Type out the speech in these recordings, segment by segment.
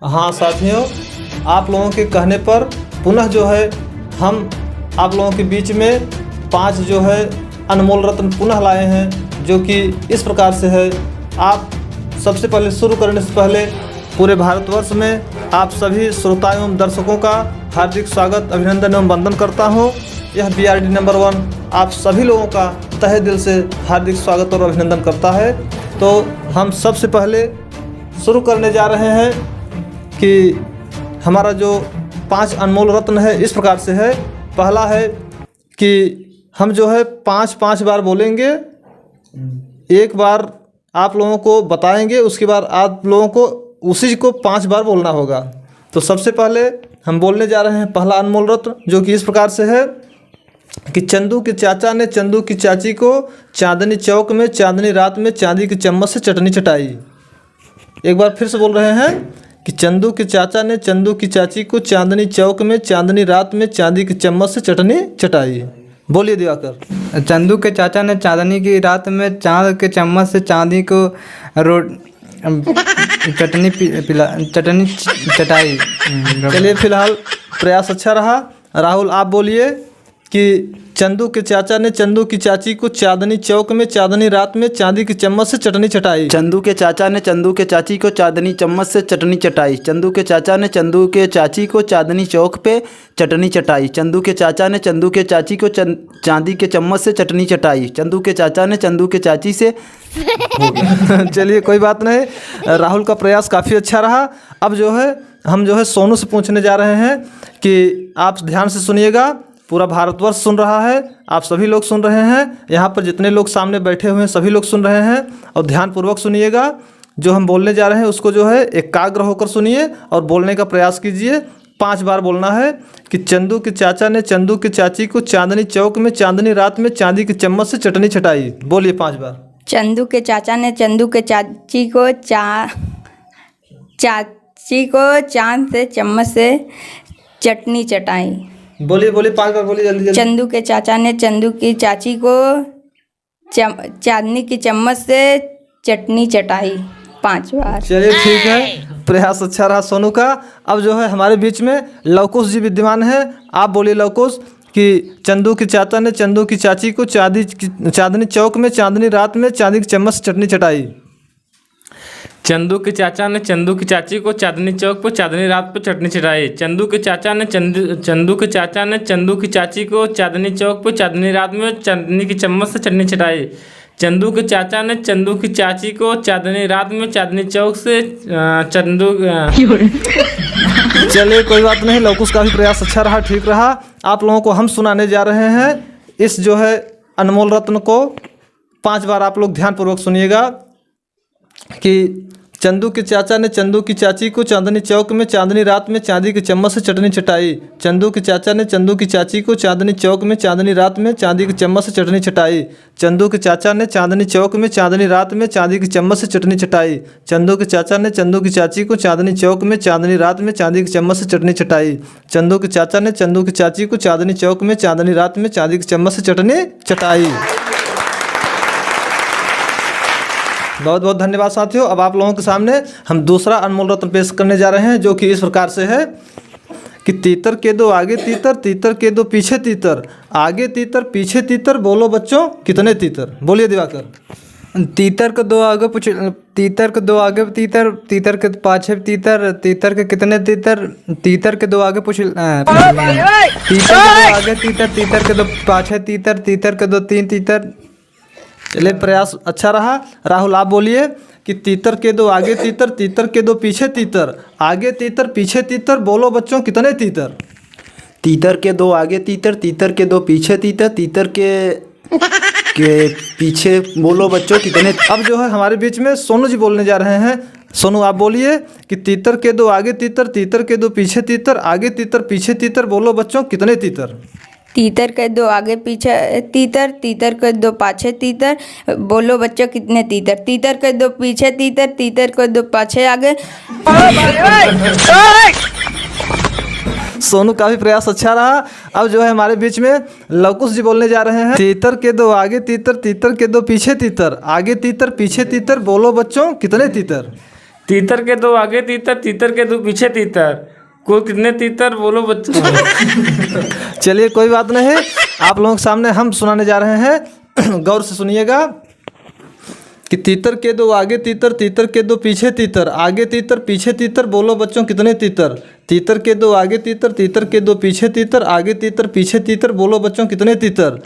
हाँ साथियों, आप लोगों के कहने पर पुनः जो है हम आप लोगों के बीच में 5 जो है अनमोल रत्न पुनः लाए हैं, जो कि इस प्रकार से है। आप सबसे पहले शुरू करने से पहले पूरे भारतवर्ष में आप सभी श्रोता एवं दर्शकों का हार्दिक स्वागत, अभिनंदन एवं वंदन करता हूँ। यह BRD नंबर 1 आप सभी लोगों का तहे दिल से हार्दिक स्वागत और अभिनंदन करता है। तो हम सबसे पहले शुरू करने जा रहे हैं कि हमारा जो 5 अनमोल रत्न है इस प्रकार से है। पहला है कि हम जो है 5 बार बोलेंगे, एक बार आप लोगों को बताएंगे, उसके बाद आप लोगों को उसी को 5 बार बोलना होगा। तो सबसे पहले हम बोलने जा रहे हैं पहला अनमोल रत्न, जो कि इस प्रकार से है कि चंदू के चाचा ने चंदू की चाची को चांदनी चौक में चांदनी रात में चांदी की चम्मच से चटनी चटाई। एक बार फिर से बोल रहे हैं कि चंदू के चाचा ने चंदू की चाची को चांदनी चौक में चांदनी रात में चांदी की चम्मच से चटनी चटाई। बोलिए दिवाकर। चंदू के चाचा ने चांदनी की रात में चांद के चम्मच से चांदी को चटनी चटाई। चलिए, फिलहाल प्रयास अच्छा रहा। राहुल आप बोलिए कि चंदू के चाचा ने चंदू की चाची को चांदनी चौक में चांदनी रात में चांदी की चम्मच से चटनी चटाई। चंदू के चाचा ने चंदू के चाची को चांदनी चम्मच से चटनी चटाई। चंदू के चाचा ने चंदू के चाची को चांदनी चौक पे चटनी चटाई। चंदू के चाचा ने चंदू के चाची को चांदी के चम्मच से चटनी चटाई। चंदू के चाचा ने चंदू के चाची से चलिए, कोई बात नहीं, राहुल का प्रयास काफ़ी अच्छा रहा। अब जो है हम जो है सोनू से पूछने जा रहे हैं कि आप ध्यान से सुनिएगा। पूरा भारतवर्ष सुन रहा है, आप सभी लोग सुन रहे हैं, यहाँ पर जितने लोग सामने बैठे हुए हैं सभी लोग सुन रहे हैं। और ध्यानपूर्वक सुनिएगा, जो हम बोलने जा रहे हैं उसको जो है एकाग्र होकर सुनिए और बोलने का प्रयास कीजिए। 5 बार बोलना है कि चंदू के चाचा ने चंदू की चाची को चांदनी चौक में चांदनी रात में चांदी की चम्मच से चटनी चटाई। बोलिए 5 बार। चंदू के चाचा ने चंदू के चाची को चांद से चम्मच से चटनी चटाई। बोलिए 5 बार बोलिए, जल्दी जल्दी। चंदू के चाचा ने चंदू की चाची को चांदनी की चम्मच से चटनी चटाई। 5 बार। चलिए ठीक है, प्रयास अच्छा रहा सोनू का। अब जो है हमारे बीच में लवकुश जी विद्यमान है। आप बोलिए लवकुश कि चंदू के चाचा ने चंदू की चाची को चांदनी चौक में चांदनी रात में चांदी की चम्मच से चटनी चटाई। चंदू के चाचा ने चंदू की चाची को चांदनी चौक पर चांदनी रात पर चटनी चटाई। चंदू के चाचा ने चंदू के चाचा ने चंदू की चाची को चांदनी चौक पर चांदनी रात में चांदनी की चम्मच से चटनी चटाई। चंदू के चाचा ने चंदू की चाची को चांदनी रात में चांदनी चौक से चलिए कोई बात नहीं, लवकुश का भी प्रयास अच्छा रहा, ठीक रहा। आप लोगों को हम सुनाने जा रहे हैं इस जो है अनमोल रत्न को। 5 बार आप लोग ध्यानपूर्वक सुनिएगा कि चंदू के चाचा ने चंदू की चाची को चांदनी चौक में चांदनी रात में चांदी की चम्मच से चटनी चटाई। चंदू के चाचा ने चंदू की चाची को चांदनी चौक में चांदनी रात में चांदी की चम्मच से चटनी चटाई। चंदू के चाचा ने चांदनी चौक में चांदनी रात में चांदी की चम्मच से चटनी चटाई। चंदू के चाचा ने चंदू की चाची को चांदनी चौक में चांदनी रात में चांदी की चम्मच से चटनी चटाई। चंदू के चाचा ने चंदू की चाची को चांदनी चौक में चांदनी रात में चांदी की चम्मच से चटनी चटाई। बहुत बहुत धन्यवाद साथियों। अब आप लोगों के सामने हम दूसरा अनमोल रत्न पेश करने जा रहे हैं, जो कि इस प्रकार से है कि तीतर के दो आगे तीतर, तीतर के दो पीछे तीतर, आगे तीतर पीछे तीतर, बोलो बच्चों कितने तीतर। बोलिए दिवाकर। तीतर को 2 आगे पूछ, तीतर के 2 आगे तीतर, तीतर के पाछे तीतर, तीतर के कितने तीतर, तीतर के 2 आगे पूछ, तीतर के 2 आगे तीतर, तीतर के 2 पाछे तीतर, तीतर के 2 3 तीतर। चलिए प्रयास अच्छा रहा। राहुल आप बोलिए कि तीतर के 2 आगे तीतर, तीतर के 2 पीछे तीतर, आगे तीतर पीछे तीतर, बोलो बच्चों कितने तीतर। तीतर के 2 आगे तीतर, तीतर के 2 पीछे तीतर, तीतर के पीछे बोलो बच्चों कितने। अब जो है हमारे बीच में सोनू जी बोलने जा रहे हैं। सोनू आप बोलिए कि तीतर के 2 आगे तीतर, तीतर के 2 पीछे तीतर, आगे तीतर पीछे तीतर, बोलो बच्चों कितने तीतर। तीतर के 2 आगे पीछे तीतर, तीतर के 2 पाछे तीतर, बोलो बच्चों कितने तीतर। तीतर के 2 पीछे तीतर, तीतर के 2 पाछे आगे। सोनू का भी प्रयास अच्छा रहा। अब जो है हमारे बीच में लवकुश जी बोलने जा रहे हैं। तीतर के 2 आगे तीतर, तीतर के 2 पीछे तीतर, आगे तीतर पीछे तीतर, बोलो बच्चों कितने तीतर। तीतर के दो आगे तीतर, तीतर के दो पीछे तीतर, कुल कितने तीतर बोलो बच्चों। चलिए कोई बात नहीं, आप लोगों के सामने हम सुनाने जा रहे हैं, गौर से सुनिएगा कि तीतर के दो आगे तीतर, तीतर के दो पीछे तीतर, आगे तीतर पीछे तीतर, बोलो बच्चों कितने तीतर। तीतर के दो आगे तीतर, तीतर के दो पीछे तीतर, आगे तीतर पीछे तीतर, बोलो बच्चों कितने तीतर।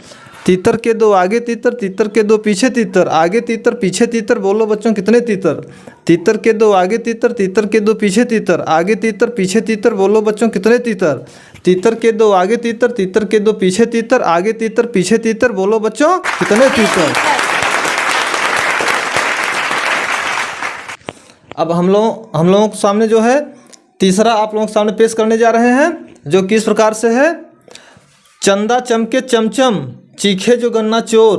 तीतर के दो आगे तीतर, तीतर के दो पीछे तीतर, आगे तीतर पीछे तीतर, बोलो बच्चों कितने तीतर। तीतर के दो आगे तीतर, तीतर के दो पीछे तीतर, आगे तीतर पीछे तीतर, बोलो बच्चों कितने तीतर। तीतर के दो आगे तीतर, तीतर के दो पीछे तीतर, आगे तीतर पीछे तीतर, बोलो बच्चों कितने तीतर। अब हम लोगों के सामने जो है तीसरा आप लोगों के सामने पेश करने जा रहे हैं, जो कि इस प्रकार से है। चंदा चमके चमचम चीखे जो गन्ना चोर,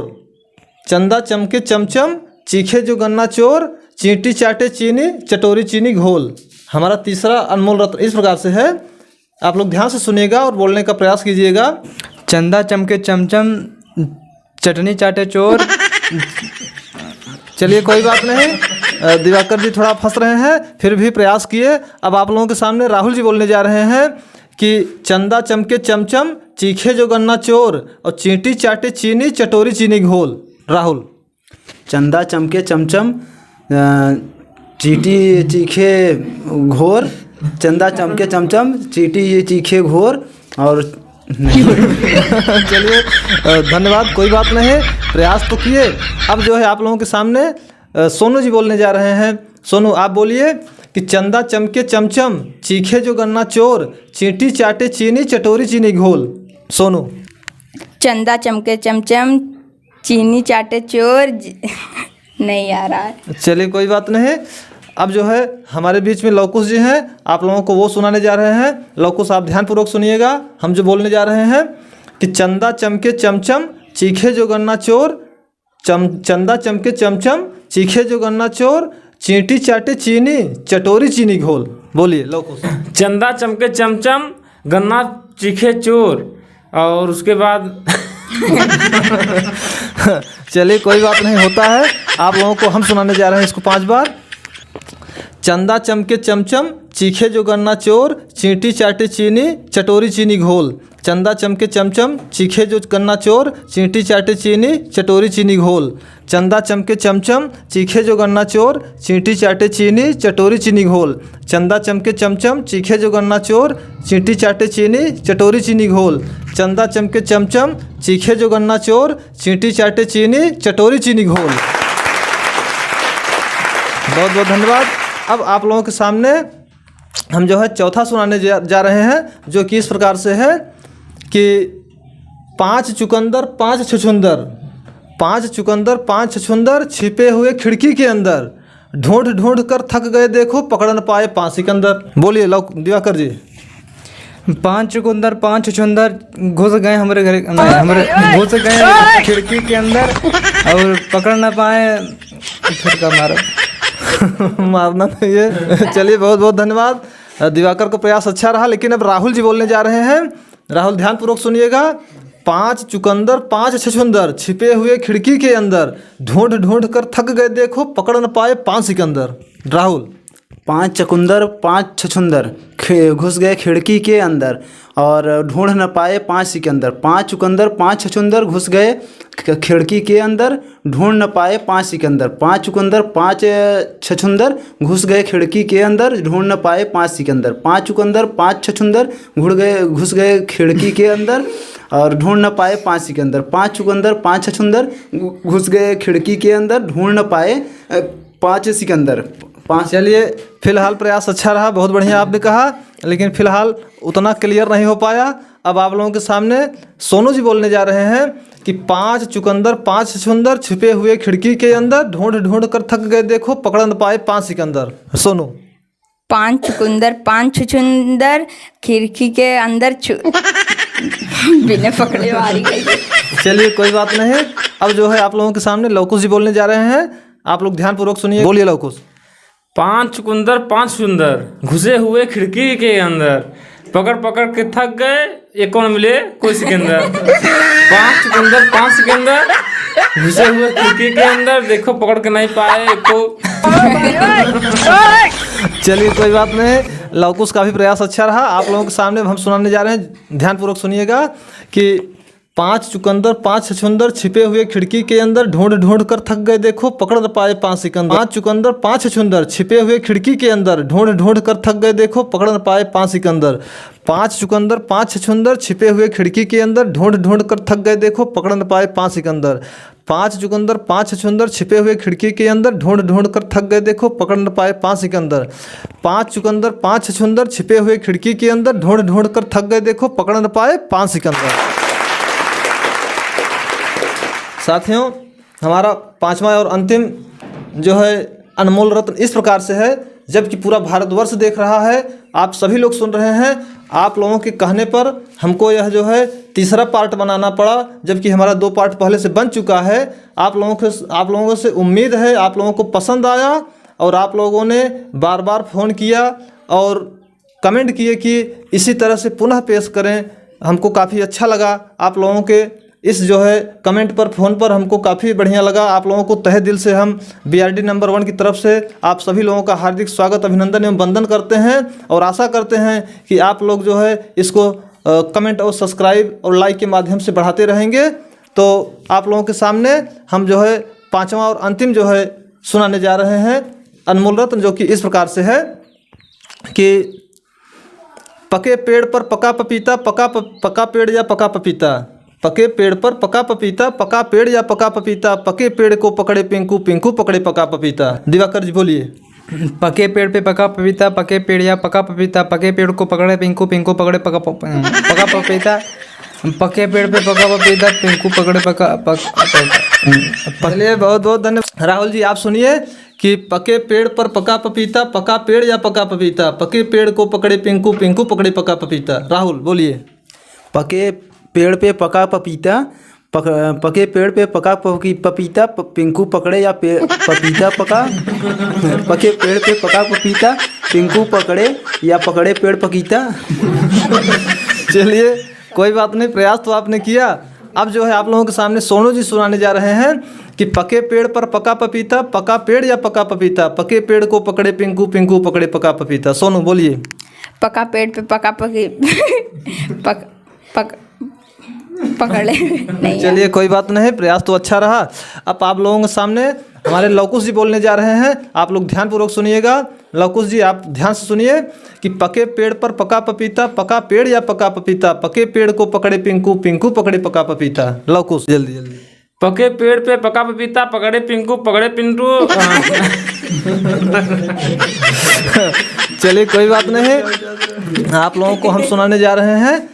चंदा चमके चमचम चीखे जो गन्ना चोर, चींटी चाटे चीनी चटोरी चीनी घोल। हमारा तीसरा अनमोल रत्न इस प्रकार से है, आप लोग ध्यान से सुनिएगा और बोलने का प्रयास कीजिएगा। चंदा चमके चमचम चटनी चाटे चोर। चलिए कोई बात नहीं, दिवाकर जी थोड़ा फंस रहे हैं, फिर भी प्रयास किए। अब आप लोगों के सामने राहुल जी बोलने जा रहे हैं कि चंदा चमके चमचम चीखे जो गन्ना चोर, और चींटी चाटे चीनी चटोरी चीनी घोल। राहुल। चंदा चमके चमचम चीटी चीखे घोर, चंदा चमके चमचम चीटी चीखे घोर, और चलिए धन्यवाद, कोई बात नहीं, प्रयास तो किए। अब जो है आप लोगों के सामने सोनू जी बोलने जा रहे हैं। सोनू आप बोलिए कि चंदा चमके चमचम चीखे जो गन्ना चोर, चींटी चाटे चीनी चटोरी चीनी घोल। सोनू। चंदा चमके चमचम चीनी चाटे चोर नहीं आ रहा है। चलिए कोई बात नहीं, अब जो है हमारे बीच में लवकुश जी हैं, आप लोगों को वो सुनाने जा रहे हैं। लवकुश आप ध्यानपूर्वक सुनिएगा, हम जो बोलने जा रहे हैं कि चंदा चमके चमचम चीखे जो गन्ना चोर, चंदा चमके चमचम चीखे जो गन्ना चोर, चींटी चाटे चीनी चटोरी चीनी घोल। बोलिए लवकुश। चंदा चमके चमचम गन्ना चीखे चोर, और उसके बाद चलिए कोई बात नहीं, होता है। आप लोगों को हम सुनाने जा रहे हैं इसको 5 बार। चंदा चमके चमचम चीखे जो गन्ना चोर, चींटी चाटे चीनी चटोरी चीनी घोल। चंदा चमके चमचम चीखे जो गन्ना चोर, चींटी चाटे चीनी चटोरी चीनी घोल। चंदा चमके चमचम चीखे जो गन्ना चोर, चींटी चाटे चीनी चटोरी चीनी घोल। चंदा चमके चमचम चीखे जो गन्ना चोर, चींटी चाटे चीनी चटोरी चीनी घोल। चंदा चमके चमचम चीखे जो गन्ना चोर, चींटी चाटे चीनी चटोरी चीनी घोल। बहुत बहुत धन्यवाद। अब आप लोगों के सामने हम जो है चौथा सुनाने जा रहे हैं, जो कि इस प्रकार से है कि 5 चुकंदर 5 छछुंदर, 5 चुकंदर 5 छछुंदर छिपे हुए खिड़की के अंदर, ढूंढ ढूंढ कर थक गए देखो पकड़ न पाए 5 सिकंदर। बोलिए दिवाकर जी। 5 चुकंदर 5 छछुंदर घुस गए हमारे घर, हमारे घुस गए खिड़की के अंदर और पकड़ ना पाए, फिर का मारा मारना नहीं है। चलिए बहुत बहुत धन्यवाद, दिवाकर को प्रयास अच्छा रहा। लेकिन अब राहुल जी बोलने जा रहे हैं। राहुल ध्यानपूर्वक सुनिएगा। 5 चुकंदर 5 छछुंदर छिपे हुए खिड़की के अंदर, ढूंढ ढूंढ कर थक गए देखो पकड़ न पाए 5 सिकंदर। राहुल। 5 चुकंदर 5 छछुंदर घुस गए खिड़की के अंदर और ढूंढ न पाए 5 सिकंदर। 5 चुकंदर 5 छछुंदर घुस गए खिड़की के अंदर, ढूंढ न पाए 5 सिकंदर। 5 चुकंदर 5 छछुंदर घुस गए खिड़की के अंदर, ढूंढ न पाए 5 सिकंदर। 5 चुकंदर 5 छछुंदर घुस गए खिड़की के अंदर और ढूंढ न पाए 5 सिकंदर। 5 चुकंदर 5 छछुंदर घुस गए खिड़की के अंदर, ढूंढ न पाए 5 सिकंदर। 5। चलिए फिलहाल प्रयास अच्छा रहा, बहुत बढ़िया आपने कहा, लेकिन फिलहाल उतना क्लियर नहीं हो पाया। अब आप लोगों के सामने सोनू जी बोलने जा रहे हैं कि 5 चुकंदर 5 छछुंदर छिपे हुए खिड़की के अंदर, ढूंढ ढूंढ कर थक गए देखो पकड़ न पाए 5 सिकंदर। सोनू। 5 चुकंदर 5 छछुंदर खिड़की के अंदर बिना पकड़े मारी गई। चलिए कोई बात नहीं। अब जो है आप लोगों के सामने लवकुश जी बोलने जा रहे हैं, आप लोग ध्यानपूर्वक सुनिए। बोलिए लवकुश। 5 चुकंदर 5 छछुंदर घुसे हुए खिड़की के अंदर, पकड़ पकड़ के थक गए, ये कौन मिले कोई सिकंदर। 5 चुकंदर 5 सिकंदर घुसे हुए खिड़की के अंदर, देखो पकड़ के नहीं पाए को। चलिए कोई बात नहीं, लवकुश का भी प्रयास अच्छा रहा। आप लोगों के सामने हम सुनाने जा रहे हैं, ध्यानपूर्वक सुनिएगा कि 5 चुकंदर 5 छछूंदर छिपे हुए खिड़की के अंदर, ढूंढ ढूंढ कर थक गए देखो पकड़ न पाए 5 सिकंदर। 5 चुकंदर 5 छछूंदर छिपे हुए खिड़की के अंदर, ढूंढ ढूंढ कर थक गए देखो पकड़ न पाए 5 सिकंदर। 5 चुकंदर 5 छछूंदर छिपे हुए खिड़की के अंदर, ढूंढ ढूंढ कर थक गए देखो पकड़ न पाए 5 सिकंदर। 5 चुकंदर 5 छछूंदर छिपे हुए खिड़की के अंदर, ढूंढ ढूंढ कर थक गए देखो पकड़ न पाए 5 सिकंदर। 5 चुकंदर 5 छछूंदर छिपे हुए खिड़की के अंदर, ढूंढ ढूंढ कर थक गए देखो पकड़ न पाए 5 सिकंदर। साथियों, हमारा 5वां और अंतिम जो है अनमोल रत्न इस प्रकार से है, जबकि पूरा भारतवर्ष देख रहा है, आप सभी लोग सुन रहे हैं, आप लोगों के कहने पर हमको यह जो है तीसरा पार्ट बनाना पड़ा, जबकि हमारा 2 पार्ट पहले से बन चुका है। आप लोगों से उम्मीद है आप लोगों को पसंद आया और आप लोगों ने बार बार फ़ोन किया और कमेंट किए कि इसी तरह से पुनः पेश करें। हमको काफ़ी अच्छा लगा, आप लोगों के इस जो है कमेंट पर, फ़ोन पर हमको काफ़ी बढ़िया लगा। आप लोगों को तहे दिल से हम BRD नंबर 1 की तरफ से आप सभी लोगों का हार्दिक स्वागत, अभिनंदन एवं वंदन करते हैं और आशा करते हैं कि आप लोग जो है इसको कमेंट और सब्सक्राइब और लाइक के माध्यम से बढ़ाते रहेंगे। तो आप लोगों के सामने हम जो है 5वां और अंतिम जो है सुनाने जा रहे हैं अनमोल रत्न, जो कि इस प्रकार से है कि पके पेड़ पर पका पपीता, पका पेड़ या पका पपीता। पके पेड़ पर पका पपीता, पका पेड़ या पका पपीता, पके पेड़ को पकड़े पिंकू, पिंकू पकड़े पका पपीता। दिवाकर जी बोलिए। पके पेड़ पे पका पपीता, पके पेड़ या पका पपीता, पके पेड़ को पकड़े पिंकू, पिंकू पकड़े पका पपीता, पके पेड़ पे पका पपीता, पिंकू पकड़े पका। चलिए बहुत बहुत धन्यवाद। राहुल जी आप सुनिए कि पके पेड़ पर पका पपीता, पका पेड़ या पका पपीता, पके पेड़ को पकड़े पिंकू, पिंकू पकड़े पका पपीता। राहुल बोलिए। पके पेड़ पे पका पपीता, पके पेड़ पे पका पपीता, पिंकू पकड़े या पपीता पका। पके पेड़ पे पका पपीता, पिंकू पकड़े या पकड़े पेड़ पपीता। चलिए कोई बात नहीं, प्रयास तो आपने किया। अब जो है आप लोगों के सामने सोनू जी सुनाने जा रहे हैं कि पके पेड़ पर पका पपीता, पका पेड़ या पका पपीता, पके पेड़ को पकड़े पिंकू, पिंकू पकड़े पका पपीता। सोनू बोलिए। पका पेड़ पे पका पकड़े नहीं। चलिए कोई बात नहीं, प्रयास तो अच्छा रहा। अब आप लोगों के सामने हमारे लवकुश जी बोलने जा रहे हैं, आप लोग ध्यानपूर्वक सुनिएगा। लवकुश जी आप ध्यान से सुनिए कि पके पेड़ पर पका पपीता, पका पेड़ या पका पपीता, पके पेड़ को पकड़े पिंकू, पिंकू पकड़े पका पपीता। लवकुश जल्दी जल्दी। पके पेड़ पे पका पपीता, पकड़े पिंकू पकड़े पिंटू। चलिए कोई बात नहीं, आप लोगों को हम सुनाने जा रहे हैं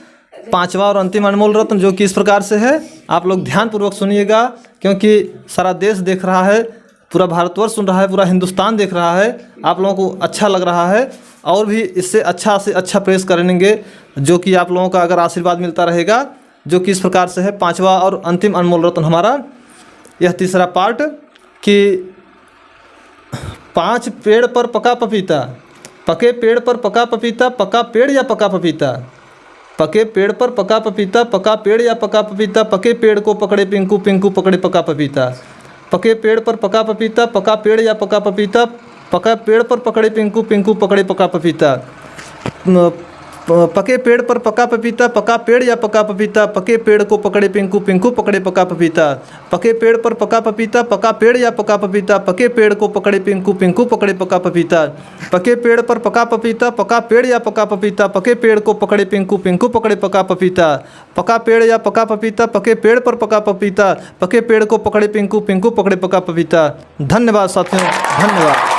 5वां और अंतिम अनमोल रत्न, जो कि इस प्रकार से है। आप लोग ध्यानपूर्वक सुनिएगा, क्योंकि सारा देश देख रहा है, पूरा भारतवर्ष सुन रहा है, पूरा हिंदुस्तान देख रहा है। आप लोगों को अच्छा लग रहा है और भी इससे अच्छा से अच्छा प्रेस करेंगे, जो कि आप लोगों का अगर आशीर्वाद मिलता रहेगा, जो कि इस प्रकार से है 5वां और अंतिम अनमोल रत्न हमारा यह तीसरा पार्ट कि 5 पेड़ पर पका पपीता, पके पेड़ पर पका पपीता, पका पेड़ या पका पपीता, पके पेड़ पर पका पपीता, पका पेड़ या पका पपीता, पके पेड़ को पकड़े पिंकू, पिंकू पकड़े पका पपीता। पके पेड़ पर पका पपीता, पका पेड़ या पका पपीता, पका पेड़ पर पकड़े पिंकू, पिंकू पकड़े पका पपीता। पके पेड़ पर पका पपीता, पका पेड़ या पका पपीता, पके पेड़ को पकड़े पिंकू, पिंकू पकड़े पका पपीता। पके पेड़ पर पका पपीता, पका पेड़ या पका पपीता, पके पेड़ को पकड़े पिंकू, पिंकू पकड़े पका पपीता। पके पेड़ पर पका पपीता, पका पेड़ या पका पपीता, पके पेड़ को पकड़े पिंकू, पिंकू पकड़े पका पपीता। पका पेड़ या पका पपीता, पके पेड़ पर पका पपीता, पके पेड़ को पकड़े पिंकू, पिंकू पकड़े पका पपीता। धन्यवाद साथियों, धन्यवाद।